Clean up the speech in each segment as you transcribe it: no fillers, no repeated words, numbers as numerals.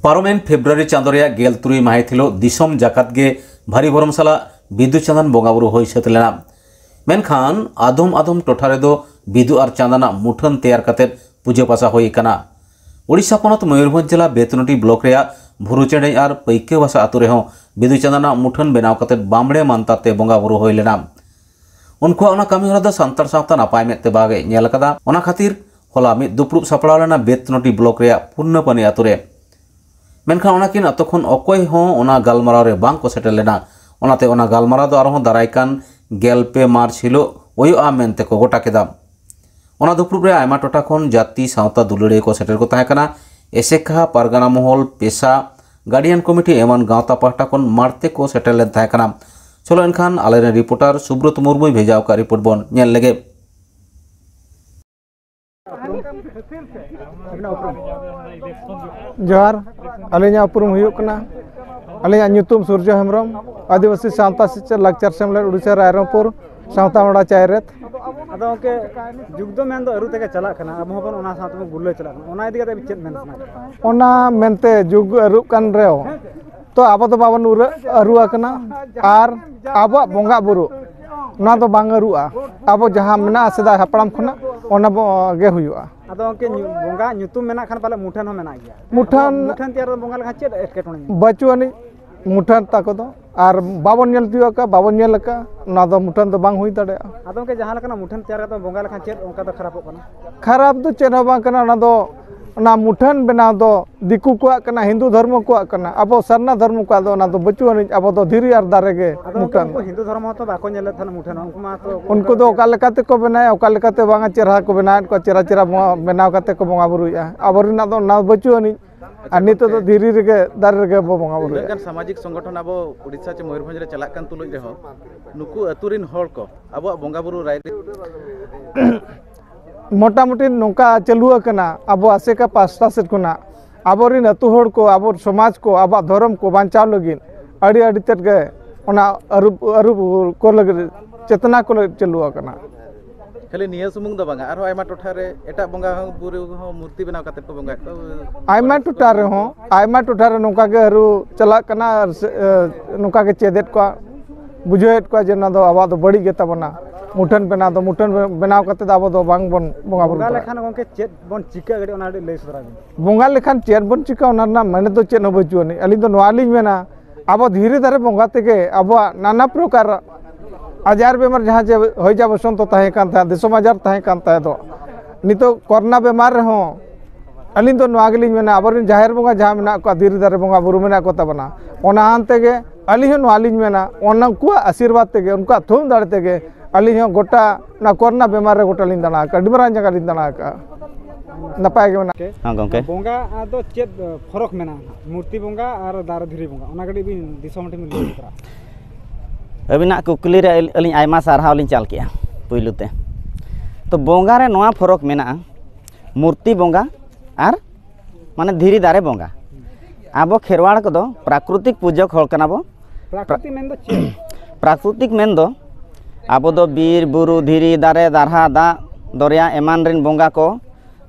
पारमेन February Chando गेल तुरुई माहित हिलो दिसम जाकात गे भारी भरमसाला बिदु चांदन बोंगाबुरु होई सेट लेना मेनखान आदम आदम टोठा रेदो बिदु और चांदना मुठन तैयार काते पूजा पासा होई कना। ओडिशा पनत मयूरभंज जिला बेतनटी ब्लॉक रेया भुरुचेड़े और पैके बासा आतु रेहों बिदु चांदना मुठन बनाव काते बामड़े मानताते बोंगाबुरु होई लेना। उनको ओना कामी हरा द सांतार सावता नापाय मेते बागे नेल कदा ओना खातिर होला मिद दुप्रुब सापड़ाव लेना बेतनटी ब्लॉक रेया पुन्नपनी आतु रे मेनखान ओनाकिन अतखन अकय हों ओना गालमाराव रे बांग को सेटेल लेना ओनाते ओना गालमाराव दो आरहों दारायकान गेलपे मार्च हिलो ओयुआ मेनते को गोटा केदा। ओना दुप्रुब रे आयमा टोटा खन जाति सावता दुलड़े को सेटेल को ताहे कना एसेका पारगाना महल पेशा गार्डियन कमिटी एमन गावता पाहटा खन मारते को सेटेल लेन ताहे कना। चलो एनखान आलेरे रिपोर्टर सुब्रत मुर्मू भेजाव का रिपोर्ट बन नेल लेगे। जोहार अलिया उपरुम हुयुक कना अलिया ᱧᱩᱛᱩᱢ सूर्य हेम्ब्रम आदिवासी सावता शिक्षा लाक्चर सेमलेट उड़ीसा रायरंगपुर सावता मोड़ा चायरेत अदो के जुग दो मेन दो अरु तेके चला कना अब होबन ओना साथ में गुल्ले चला ओना इदी कते चेत मेन ओना मेनते जुग अरु कन रेओ तो आबो तो बाबन अरुआ कना आर आबो बोंगा बुरु ना तो बांग अरुआ आबो जहां मेना सेदा हपड़ाम खना ओना गे हुयुआ अदो के बोंगा ᱧᱩᱛᱩᱢ मेना खान पाले मुठन हो मेना गया मुठन तैयार बोंगा लखा चेत एटकेटोनी बचुआनी मुठन ताको दो और बाबन नेल दियो का बाबन नेल का ना दो मुठन तो बांग हुई दड़े अदो के जहां लखना मुठन तैयार का बोंगा लखा चेत ओंका दो खराब होकना खराब तो चेन हो बांग कना ना दो ना मुठन बनाव दो दिकु को कना हिंदू धर्म को कना अब सरना धर्म को दो ना तो बचुआनी अब तो धीरे और दारे के मुठन हिंदू धर्म तो बाको नेले थन मुठन उनको तो ओका लेकाते को बनाए ओका लेकाते बांगा चेहरा को बनाए को चेहरा चेहरा बनाव काते को बोंगा बुरुया अबरिना दो ना बचुआनी अनि तो धीरे रेगे दारे रेगे बोंगा बुरुया गन सामाजिक संगठन अब उड़ीसा चे मयूरभंज रे चला कान तुलुज रेहो नुकु अतुरिन होड़ को अब बोंगा बुरु राय मोटा मोटी नौका चलू करना अब आसेका पास्ता सेट कोना आबोरिन अतु होड़ को अब समाज को अब धर्म को बांचाव लगिन अड़ी अड़ी तेट गे ओना अरुब अरुब को लगे चेतना को चलू करना खाली निया सुमुंग दो बांगा आरो आयमा टोठा रे एटा बोंगा बुरु हो मूर्ति बनाव काते को बोंगा आयमा टोठा रे नौका के अरु चला करना नौका के चेदेत को बुझेत को जे ना दो अब दो बड़ी गेता बना मुठन बनाव करते दाबो दो बांग बन बोंगा बुरु लेखान गोंके चेत बन चिका गडी ओना ले सदरा बोंगा लेखान चेत बन चिका ओना ना माने तो चेत न बचुनी अली तो नवाली मेना अब धीरे धीरे बोंगा तेगे अब नाना प्रकार आजार बेमार जहां जे होय जा बसंत ताहे कान था देशम आजार ताहे कान था दो नितो कोरोना बेमार रहो अली तो नवागली मेना अबरिन जाहिर बोंगा जहां मेना को धीरे धीरे बोंगा बुरु मेना को तबना ओना हानतेगे अली हो नवाली मेना ओना को आशीर्वाद तेगे उनका थुम दाड़ तेगे अली गोटा ना कोरोना बेमार रे गोटा लिंदाना का डिमरा जगह लिंदाना का नपाय के मना हां गंके बोंगा दो चेत फरक मेना मूर्ति बोंगा और दार धीरे बोंगा ओना गडी भी दिसमटी में ले करा अबिना कुकली रे अली आयमा सारहाव लिन चाल किया पुइलुते तो बोंगा रे नोआ फरक मेना मूर्ति बोंगा और माने धीरे दारे बोंगा आबो खेरवाड़ को दो प्राकृतिक पूजक होल कना बो प्राकृतिक मेन दो चेत प्राकृतिक मेन दो आबो दो बीर बुरु धीरी दारे दारहा दा दरिया एमान रिन बोंगा को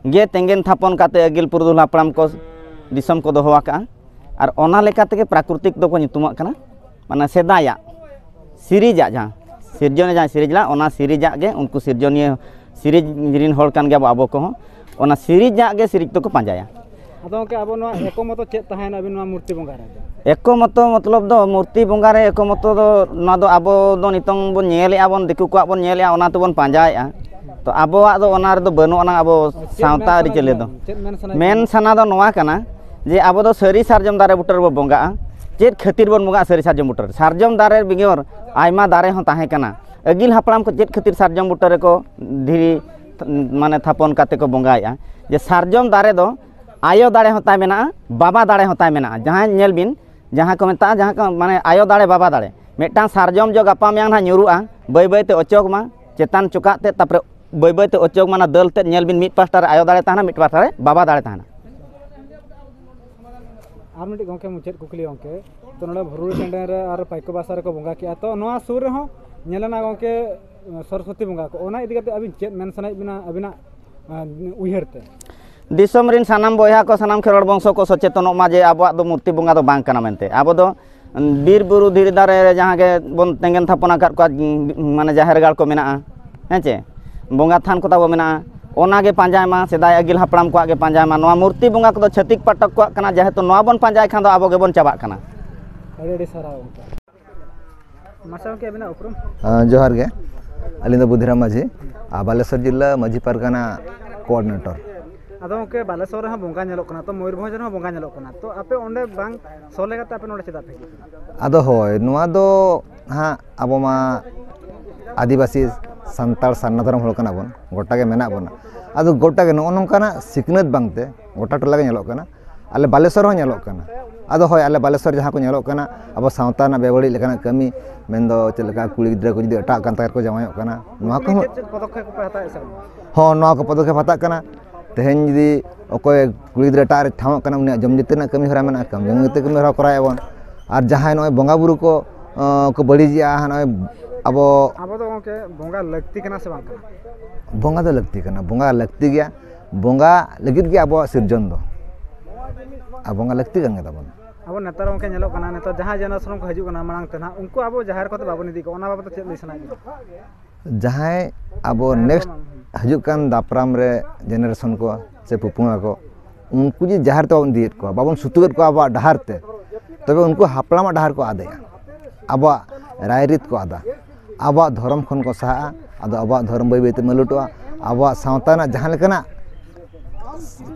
गे तेंगेन थापन काते अगिल पुरुदुल हापड़ाम को दिसम को दोहो आका और ओना लेका तेगे प्राकृतिक दो को नितुमा कना माने सेदाया सिरिजा जहां सिरजन जहां सिरिजला ओना सिरिजा गे उनको सिरजनीय सिरिज रिन होड़ कान गे आबो को ओना सिरिजा गे सिरिज तो को पांजाया अदो के आबो नो एको मतो चेत ताहेन अबिन नो मूर्ति बोंगा रे एको मतो मतलब दो मूर्ति बोंगा रे एको मतो दो ना दो आबो दो नितंग बोन नेले आबोन दिकु को बोन नेले ओना तो बोन पांजाया तो आबोआ दो ओना रे दो बनु ओना आबो सावता रि चले दो मेन सना दो नोआ कना जे आबो दो सरी सारजम दारे बुटर बो बोंगा चेत खातिर बोन बोंगा सरी सारजम बुटर सारजम दारे बिगियोर आयमा दारे हो ताहे कना अगिल हापड़ाम को चेत खातिर सारजम बुटर को धीरी माने थापन काते को बोंगाया जे सारजम दारे दो आयो दाड़े होता मेना बाबा दाड़े होता मेना जहां नेल बिन जहां को मेता जहां को माने आयो दाड़े बाबा दाड़े मेटा सारजम जो गपा में ना नुरुआ बै बै ते अचोक मा चेतान चुकाते तापर बै बै ते अचोक माना दल ते नेल बिन मिट पास्टा रे आयो दाड़े ताना मिट पास्टा रे बाबा दाड़े ताना आर मिट गोंके मुचेत कुकली गोंके तो नडे भरुड़ चंडे रे आर पाइको बासा रे को बोंगा किया तो नोआ सुर रे हो नेलना गोंके सरस्वती बोंगा को ओना इदी कते अबिन चेत मेन सनाय बिना अबिना उयहरते दिसम रिन सानाम बयहा को सानाम खेरोड़ बंशो को सचेतनों मा जे आबो दो मूर्ति बंगा दो बांग कना मेनते आबो दो बीर बुरु धीरे दारे जहाँ के बन तेंगन थापना काट को माने जाहेर गाड़ को मेना हेचे बंगा थान को ताबो मेना ओनागे पांजाय मा सेदाय अगिल हापड़ाम को आगे पांजाय मा नोआ मूर्ति बंगा को छतिक पाटक को कना जेहेतु नोआ बन पांजाय खान दो आबो गे बन चाबा कना अरे सारा मासा के बिना उपरम जोहार गे अली दो बुधिराम माझी बालेश्वर जिला माझी पारगाना कोऑर्डिनेटर अदो के बालेश्वर हा बंगा नेलो कना तो मयूरभंज रे बंगा नेलो कना तो आपे ओंडे बांग सोले गाते आपे नोडे चेदा पे अदो होय नोआ दो हा आबो मा आदिवासी संताल सान्ना धर्म होल कना बन गोटा के मेना बन अदो गोटा के नो नोंकाना सिकनत बांगते गोटा टोला के नेलो कना आले बालेश्वर हो नेलो कना अदो होय आले बालेश्वर जहां को नेलो कना अब सावता ना बेबड़ी लेकना कमी मेंदो चलका कुड़ी गिद्रा को जदी अटा कांतार को जमायो कना नोआ को पदक्षेप को हता एसा हो नोआ को पदक्षेप हता कना तेहेन जदी ओकोय कुड़ी गिद्रा टार ठाव कना उनी जम जतेना कमी हरा मेना कम जम जते कमी हरा कराय बन आर जहां नोय बंगा बुरु को बड़ी जिया नोय अबो दो के बंगा लगती कना से बांग बंगा दो लगती कना बंगा लगती गया बंगा लगित गया अबो सिरजन दो अब बंगा लगती गंगे तबन अब नेतार के नेलो कना नेता जहां जनरेशन को हजू कना मांग तना उनको अब जाहिर को बाबू निदी को ओना बाबत चेत लिसना जहां अब नेक्स्ट हजू कान दापराम रे जनरेशन को से पुपुंगा को उनको जी जाहिर तो दियत को बाबन सुतुगत को अब डहार ते तबे उनको हापलामा डहार को आदेया अब रायरित को आदा अब धर्म खन को सहा अदो अब धर्म बै बैते मलुटवा अब सावता ना जहां लेकना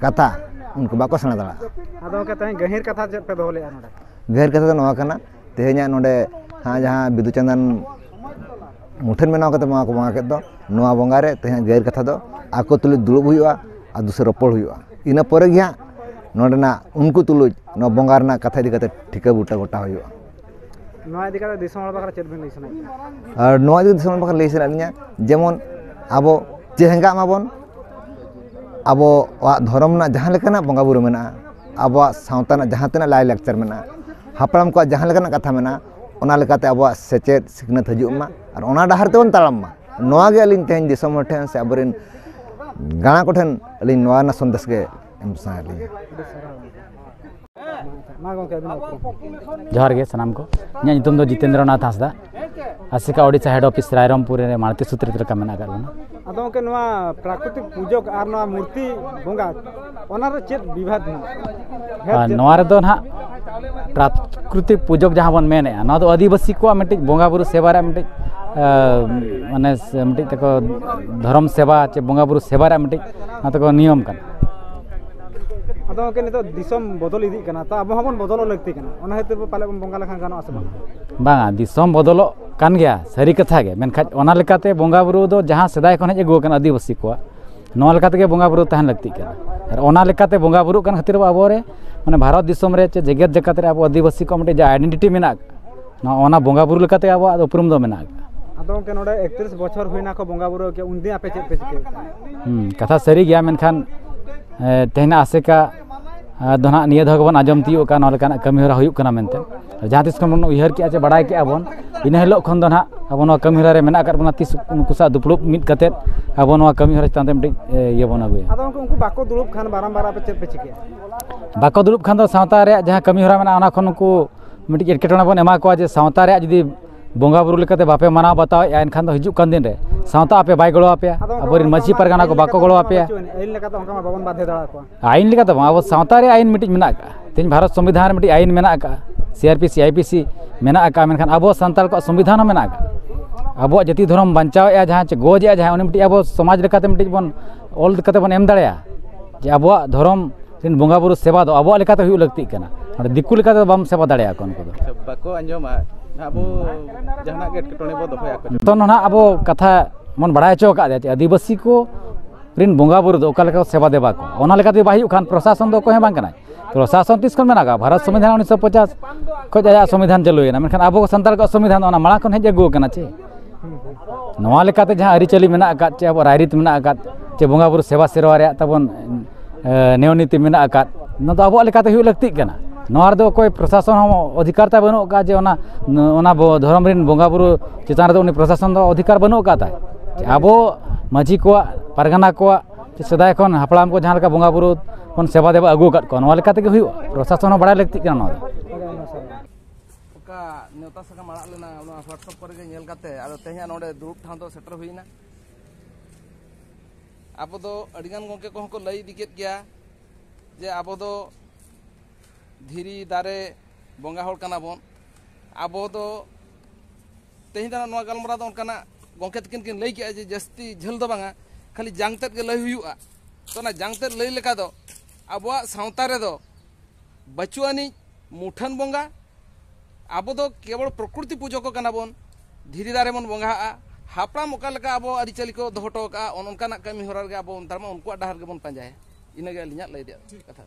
कथा उनको बाको सना दड़ा अदो के तय गहिर कथा चेत पे दोले नोडे गहिर कथा नोआ कना तेहे냐 नोडे हां जहां बिदु चंदन मुठन में नाकते मा को मा के दो नोआ बंगा रे तेहे냐 गहिर कथा दो आको तुलु दुलुब हुआ आ दूसरे रोपड़ हुआ इना परे गया नोडना उनको तुलु नो बंगा रना कथा इदी कते ठिका बूटा गोटा हुआ नोआ इदी कते दिसम बखरा चेत बिन लिसना और नोआ इदी दिसम बखरा लिसना लिया जेमन आबो चेहंगा माबन अब धर्म ना जहां लेकना बंगा बुरु मेना अब सावता ना जहां तना लाय लेक्चर मेना हापड़ाम को जहां लेकना कथा मेना ओना लेकाते अब सेचेत सिकनत हजू मा और ओना डहार तेवन तालम मा नोआ गे अलिन तेन दिसम ठेन से अबरिन गाना को ठेन अलिन नोआ ना संदेश गे एम साली जोहार गे सनाम को इᱧᱟᱹᱜ ᱧᱩᱛᱩᱢ ᱫᱚ जितेंद्रनाथ हांसदा आसिका ओडिशा हेड ऑफिस रायरमपुर रे मानती सूत्र ᱨᱮ ᱠᱟᱢᱮᱱᱟ ᱠᱟᱨᱵᱚᱱᱟ अदो के नोआ प्राकृतिक पूजक आर नोआ मूर्ति बंगा ओना रे चेत विवाद ना नोआ रे दो ना प्राकृतिक पूजक जहां बन मेने ना दो आदिवासी को मिटे बंगा बुरु सेवा रे मिटे माने मिटे तको धर्म सेवा चे बंगा बुरु सेवा रे मिटे ना तको नियम कन अदो के नितो दिसम बदल इदी कना तो अब हमन बदल लगती कना ओना हेते पाले बंगा लखा गानो आसे बांगा दिसम बदल कान गया सारी कथा गे मेनखा ओना लेकाते बंगा बुरु दो जहां सदाय खन हेज अगु कन आदिवासी को नोआ लेकाते गे बंगा बुरु तहन लगती कना और ओना लेकाते बंगा बुरु कन खातिर आबो रे माने भारत दिसम रे चे जगत जगत रे आबो आदिवासी को मटे आइडेंटिटी मेना ओना बंगा बुरु लेकाते आबो उपरुम दो मेना अदो के नोडे 31 बछर होइना को बंगा बुरु के उनदी आपे चेत पे चिके कथा सरी गया मेनखान तेहना आसेका दोना निया धग बन आजम तीयो का नलकाना कमी हरा हुयुक कना मेनते जहां तिस खन बन उयहर के आचे बडाय के आबन इना हिलो खन दो ना अब नो कमी हरा रे मेना कर बना तिस कुसा दुपलुप मिट कते अब नो कमी हरा तांते मिट ये बन आगुय अदो उनको बाको दुलुप खान बारंबार आपे चेत पे चिके बाको दुलुप खान दो सावता रे जहां कमी हरा मेना ओना खन को मिट एटकेटोना बन एमा को जे सावता रे जदी बंगा बुरु लेकाते बापे मना बताओ एनखान दो हिजुक कान दिन रे सावता आपे बाय गळो आपे अबरिन मछी परगाना को बाको गळो आपे आइन लेकाते ओंका मा बाबन बाधे दड़ा को आइन लेकाते अब सावता रे आइन मिट मेना का तेन भारत संविधान मिट आइन मेना का सीआरपीसी आईपीसी मेना का मेनखान अब संताल को संविधान मेना का अब जाति धर्म बचाव ए जहां चे गोज ए जहां उनी मिट अब समाज लेकाते मिट बन ऑल लेकाते बन एम दाड़या जे अब धर्म रिन बंगा बुरु सेवा दो अब लेकाते हुई लगती कना और दिकु लेकाते बाम सेवा दाड़या कोन को बाको अंजमा अब जहां के टोने बो दफया को तो ना अब कथा मन बड़ा चो का दे आदिवासी को रिन बंगा बुरु दो ओका सेवा देबा को ओना लेकाते बाही खान प्रशासन दो को हे बांग कना प्रशासन तीस खन मेना भारत संविधान 1950 को आया संविधान चलुएना मेनखान अब संताल को संविधान ओना माला खन हेज अगु कना चे नोआ लेकाते जहां अरिचली मेना का चे अब रायरित मेना का चे बंगा बुरु सेवा सेरवा रे तबन नेवनीति मेना का न तो अब लेकाते हुई लगती कना नोआ दो कोई प्रशासन हम अधिकारता बनो का जे ओना धर्म रिन बंगा बुरु चितान रे उनी प्रशासन दो अधिकार बनो का ता अब माझी को परगना को सेदाय खन हापड़ाम को जहाँ लेका बोंगा बुरु बन सेवा देवा अगू कट को नवा लेका तेगे हुई प्रशासन बड़ा लगती का नवा ओका नेता सका माड़ा लेना व्हाट्सएप पर के नेल काते आदो तेहिया नोडे दुरुप ठां तो सेटर हुईना अब दो अडिगान गोंके को लई दिकेत गया जे अब दो धीरी दारे बोंगा होड़ कना बोन अब दो तेहिं दाना नवा गलमरा दो उनकाना गोंके तकिन किन लई के जे जस्ती झल दो बांगा खाली जांगतेत के लई हुयुआ तो ना जांगतेत लई लेका दो अबवा सावता रे दो बचुआनी मुठन बोंगा अब दो केवल प्रकृति पूजक कना बोन धीरी दारे मन बोंगा हापड़ाम ओका लेका अब अरिचली को दोहटो का उनकाना कमी होरा गे अब उनतारमा उनको डाहर गे बोन पांजाय इनगे अलिया लई दे कथा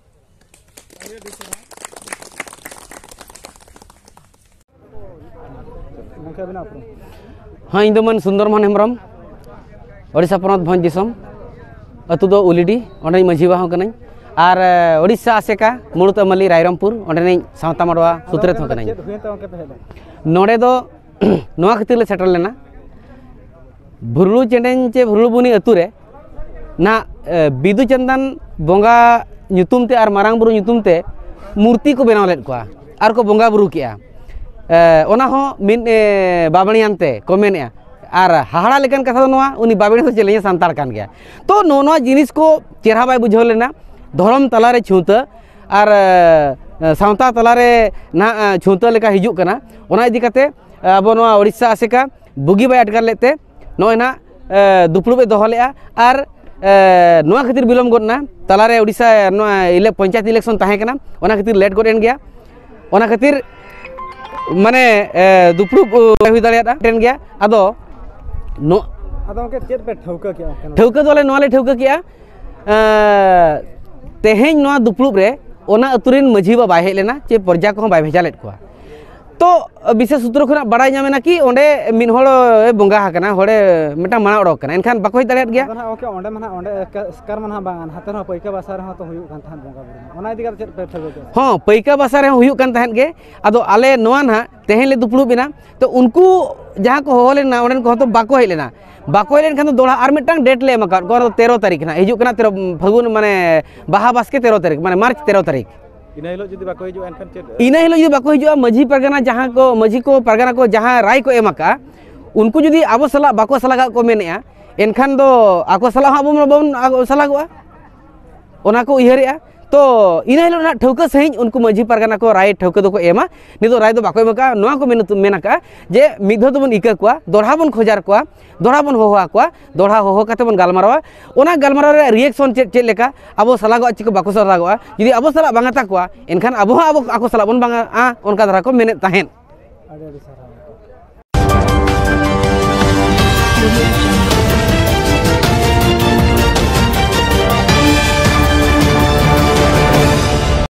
हाँ इन मन सुंदरमोहन हेम्ब्रम ओडिशा पनत भंज दिसम अतु दो उलिडी ओंडे माझी बाहा कनाई और ओडिशा आसेका मुड़ुत अमली रायरमपुर ओंडे सावता माडवा सुत्रेत हो कनाई नोडे दो नोआ खातिर ले सेटल लेना भुरलु चेंडेन चे भुरलु बुनी अतु रे ना बिदु चंदन बोंगा ᱧᱩᱛᱩᱢ ᱛᱮ ᱟᱨ ᱢᱟᱨᱟᱝ ᱵᱩᱨᱩ ᱧᱩᱛᱩᱢ ᱛᱮ ᱢᱩᱨᱛᱤ ᱠᱚ ᱵᱮᱱᱟᱣ ᱞᱮᱫ ᱠᱚᱣᱟ ᱟᱨ ᱠᱚ ᱵᱚᱸᱜᱟ ᱵᱩᱨᱩ ᱠᱮᱜᱼᱟ ᱚᱱᱟ ᱦᱚᱸ ᱢᱤᱫ ᱵᱟᱵᱟಣಿᱭᱟᱱ ᱛᱮ ᱠᱚ ᱢᱮᱱᱮᱜᱼᱟ ᱟᱨ ᱦᱟᱦᱟᱲᱟ ᱞᱮᱠᱟᱱ ᱠᱟᱛᱷᱟ ᱫᱚ ᱱᱚᱣᱟ ᱩᱱᱤ ᱵᱟᱵᱟणी ᱫᱚ ᱪᱮᱞᱮᱧ ᱥᱟᱱᱛᱟᱲ ᱠᱟᱱ ᱜᱮᱭᱟ ᱛᱚ ᱱᱚᱣᱟ ᱡᱤᱱᱤᱥ ᱠᱚ ᱪᱮᱨᱦᱟ ᱵᱟᱭ ᱵᱩᱡᱷᱟᱹᱣ ᱞᱮᱱᱟ ᱫᱷᱚᱨᱚᱢ ᱛᱟᱞᱟᱨᱮ ᱪᱷᱩᱸᱛᱟᱹ ᱟᱨ ᱥᱟᱶᱛᱟ ᱛᱟᱞᱟᱨᱮ ᱱᱟ ᱪᱷᱩᱸᱛᱟᱹ ᱞᱮᱠᱟ ᱦᱤᱡᱩᱜ ᱠᱟᱱᱟ ᱚᱱᱟ ᱤᱫᱤ ᱠᱟᱛᱮ ᱟᱵᱚ ᱱᱚᱣᱟ ᱳᱲᱤᱥᱥᱟ ᱟᱥᱮᱠᱟ ᱵᱩᱜᱤ ᱵᱟᱭ ᱟᱴᱠᱟᱨ ᱞᱮᱫ ᱛᱮ ᱱᱚᱜᱼᱚᱭ ᱱᱟ दुपड़ुब दो लेआ और नोआ खातिर विलम गडना तलारे ओडिशा नोआ पंचायत इलेक्शन ताहेकना ओना खातिर लेट गड एन गया ओना खातिर माने दुपड़ुब हुई दाड़ियादा टेन गया आदो नो आदो के चेत पे ठौका किया ठौका दोले नोले ठौका किया तेहेñ नोआ दुपड़ुब रे ओना अतुरिन माझी बा बाय हेज लेना चे प्रजा को बाय भेजा लेट कोआ तो विशेष सूत्र खुना बड़ाई नामेना कि ओंडे मिन होड़ बोंगा हकना होड़े मिटा माना ओडोक कना एनखान बाको हेज दाड़ियात गया ओके ओंडे माना ओंडे स्कार माना बांगान हाते न पैका बासा रे तो हुयु कान थान बोंगा बुरु ओना इदि चेत पे ठौका हां पैका बासा रे हुयु कान ताहेन गे आदो आले नोआ ना तेहेñ ले दुपड़ुब बिना तो उनको जहां को हो लेना ओंडे को तो बाको हेज लेना बाको हेज लेनखान दोड़ा आर मिटांग डेट ले एमाका गो 13 तारीख ना हिजु कना 13 फागुन माने बाहा बास्के 13 तारीख माने मार्च 13 तारीख इन हिलो जुदी बाको हिजु एनखान चेत इन हिलो जुदी बाको हिजु माझी परगना जहां को माझी को परगना को जहां राय को एमाका उनको जुदी आबो सला बाको सलागा को मेनेआ एनखान दो आको सला आबो बाबन सलागोआ ओना को उयहरेआ तो इन हिलो ना ठौका सहिं उनको माझी परगना को राय ठौका दो को एमा निदो राय दो बाको एमाका नोआ को मेनाका जे मिदो तो बन इका कोआ दोढ़ा बन खोजार कोआ दोढ़ा बन होहा कोआ दोढ़ा होहो काते बन गालमारावा ओना गालमाराव रे रिएक्शन चेत लेका आबो सलागोआ चिको बाको सलागोआ जुदी आबो सला बांगाता कोआ एनखान आबो आबो आको सला बन बांगा आ उनका धरा को मेने ताहेन